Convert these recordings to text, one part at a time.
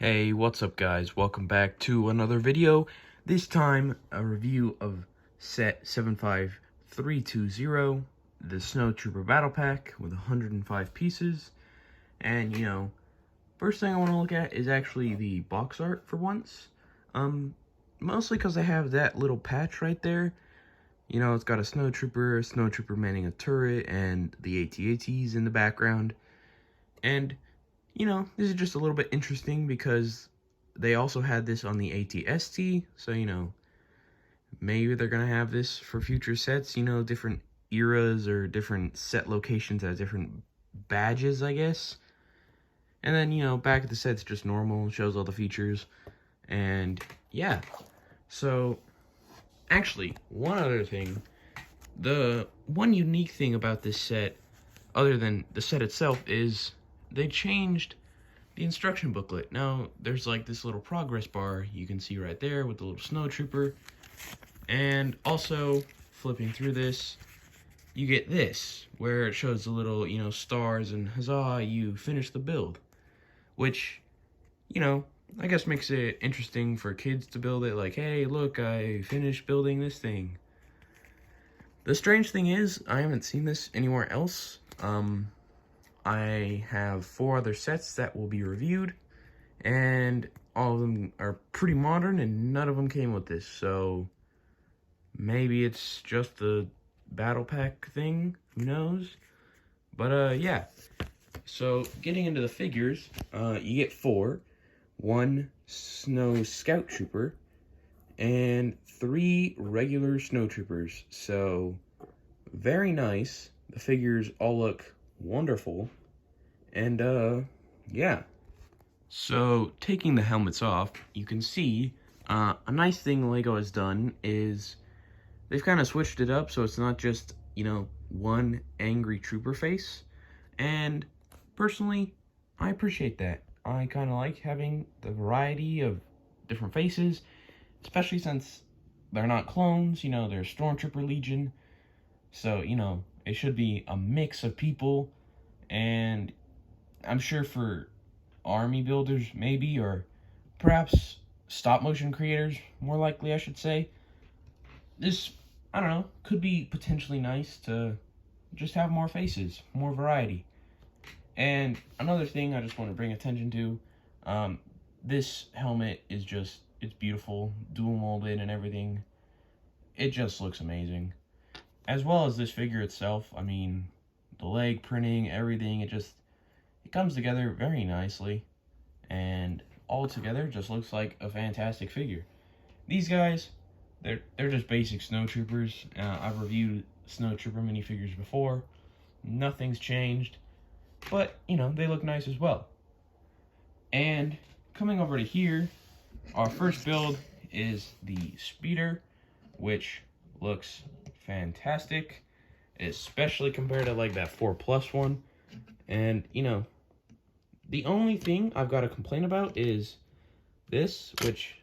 Hey, what's up guys? Welcome back to another video. This time, a review of set 75320, the Snowtrooper Battle Pack with 105 pieces. And, first thing I want to look at is actually the box art for once. Mostly because I have that little patch right there. It's got a Snowtrooper manning a turret, and the AT-ATs in the background. And this is just a little bit interesting because they also had this on the AT-ST, so, maybe they're going to have this for future sets, different eras or different set locations have different badges, I guess. And then, back at the set's just normal, shows all the features, and yeah. So, actually, one other thing, the one unique thing about this set, other than the set itself, is they changed the instruction booklet. Now, there's like this little progress bar you can see right there with the little Snowtrooper. And also, flipping through this, you get this, where it shows the little, stars and huzzah, you finished the build. Which, I guess makes it interesting for kids to build it, like, hey, look, I finished building this thing. The strange thing is, I haven't seen this anywhere else. I have 4 other sets that will be reviewed, and all of them are pretty modern, and none of them came with this, so maybe it's just the battle pack thing, who knows? But, yeah. So, getting into the figures, you get 4. 1 Snow Scout Trooper, and 3 regular Snowtroopers, so very nice. The figures all look wonderful, and yeah. So taking the helmets off, you can see a nice thing Lego has done is they've kind of switched it up so it's not just one angry trooper face, and personally I appreciate that. I kind of like having the variety of different faces, especially since they're not clones, they're Stormtrooper Legion, so it should be a mix of people. And I'm sure for army builders, maybe, or perhaps stop motion creators, more likely, I should say, this, I don't know, could be potentially nice to just have more faces, more variety. And another thing I just want to bring attention to, this helmet is just, it's beautiful, dual molded and everything. It just looks amazing. As well as this figure itself, I mean, the leg printing, everything, it comes together very nicely, and all together just looks like a fantastic figure. These guys, they're just basic Snowtroopers. I've reviewed Snowtrooper minifigures before. Nothing's changed, but they look nice as well. And coming over to here, our first build is the Speeder, which looks fantastic, especially compared to like that 4+ one. And the only thing I've got to complain about is this, which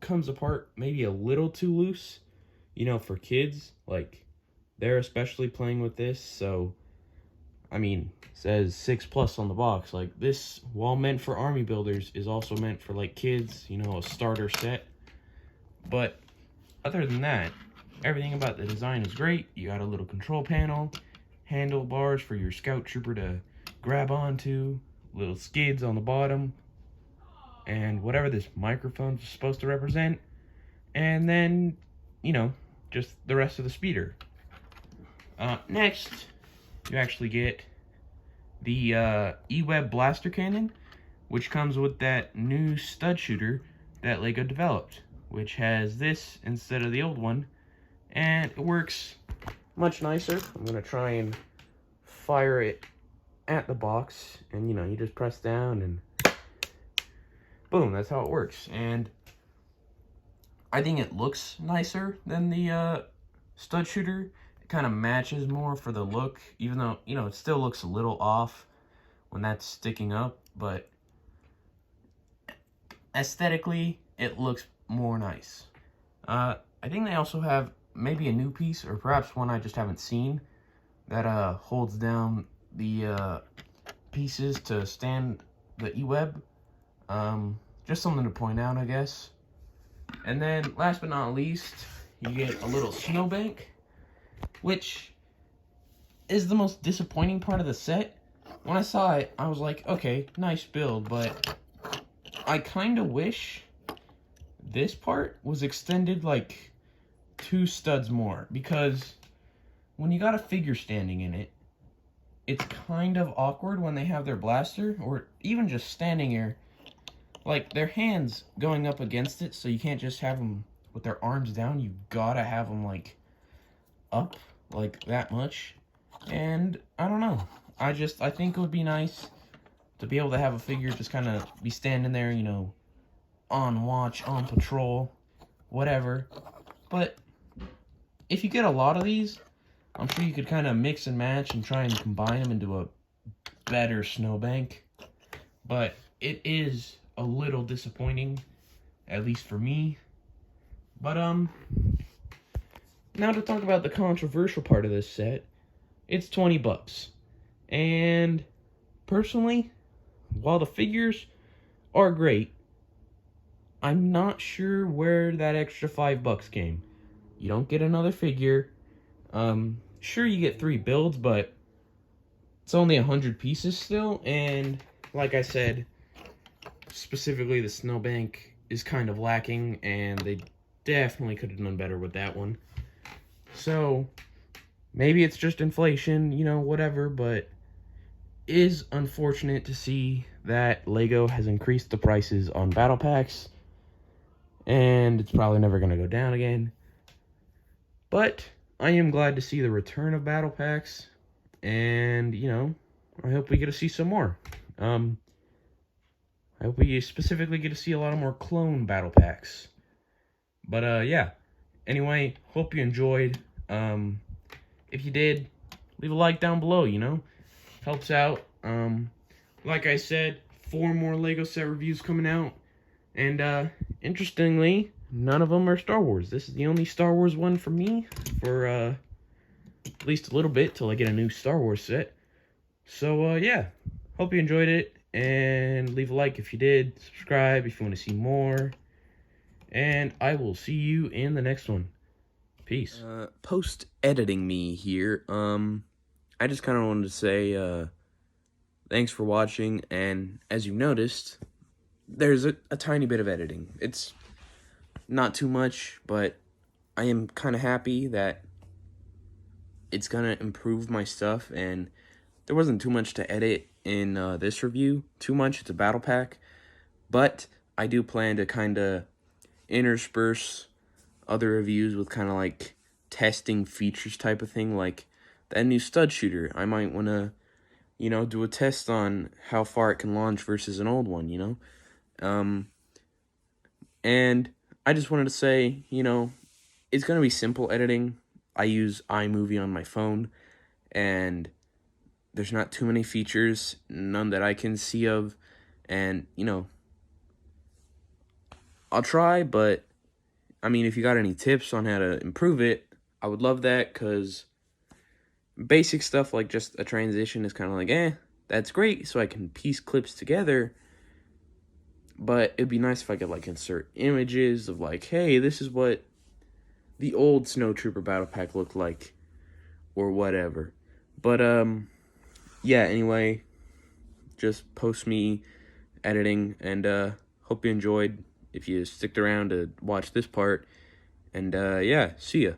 comes apart maybe a little too loose, for kids. Like, they're especially playing with this, so I mean, it says 6+ on the box. Like, this, while meant for army builders, is also meant for like kids, a starter set. But other than that, everything about the design is great. You got a little control panel, handlebars for your scout trooper to grab onto, little skids on the bottom, and whatever this microphone is supposed to represent. And then, just the rest of the speeder. Next, you actually get the E-Web blaster cannon, which comes with that new stud shooter that Lego developed, which has this instead of the old one, and it works much nicer. I'm going to try and fire it at the box, and you just press down and boom, that's how it works. And I think it looks nicer than the stud shooter. It kind of matches more for the look, even though it still looks a little off when that's sticking up, but aesthetically it looks more nice. I think they also have maybe a new piece, or perhaps one I just haven't seen, that holds down the pieces to stand the E-Web. just something to point out, I guess. And then, last but not least, you get a little snowbank, which is the most disappointing part of the set. When I saw it, I was like, okay, nice build, but I kind of wish this part was extended like 2 studs more, because when you got a figure standing in it, it's kind of awkward when they have their blaster, or even just standing here, like their hands going up against it, so you can't just have them with their arms down. You gotta have them like up like that much. And I don't know, I think it would be nice to be able to have a figure just kind of be standing there, you know, on watch, on patrol, whatever. But if you get a lot of these, I'm sure you could kind of mix and match and try and combine them into a better snowbank. But it is a little disappointing, at least for me. But now to talk about the controversial part of this set. It's $20. And personally, while the figures are great, I'm not sure where that extra $5 came. You don't get another figure. Sure, you get 3 builds, but it's only 100 pieces still. And like I said, specifically the snowbank is kind of lacking, and they definitely could have done better with that one. So maybe it's just inflation, you know, whatever, but it is unfortunate to see that LEGO has increased the prices on battle packs, and it's probably never going to go down again. But I am glad to see the return of battle packs, and, you know, I hope we get to see some more. I hope we specifically get to see a lot of more clone battle packs. But, yeah. Anyway, hope you enjoyed. If you did, leave a like down below, you know? Helps out. Like I said, 4 more LEGO set reviews coming out. And, interestingly, none of them are Star Wars. This is the only Star Wars one for me for, at least a little bit till I get a new Star Wars set. So, yeah. Hope you enjoyed it. And leave a like if you did. Subscribe if you want to see more. And I will see you in the next one. Peace. Post-editing me here. I just kind of wanted to say, thanks for watching. And as you noticed, there's a tiny bit of editing. It's not too much, but I am kind of happy that it's gonna improve my stuff, and there wasn't too much to edit in this review. Too much. It's a battle pack, but I do plan to kind of intersperse other reviews with kind of like testing features type of thing, like that new stud shooter. I might want to, you know, do a test on how far it can launch versus an old one, you know. And I just wanted to say, you know, it's going to be simple editing. I use iMovie on my phone, and there's not too many features, none that I can see of, and, you know, I'll try, but, I mean, if you got any tips on how to improve it, I would love that, because basic stuff like just a transition is kind of like, that's great, so I can piece clips together, but it'd be nice if I could, like, insert images of, like, hey, this is what the old Snowtrooper battle pack looked like, or whatever. But, yeah, anyway, just post me editing, and, hope you enjoyed if you sticked around to watch this part, and, yeah, see ya.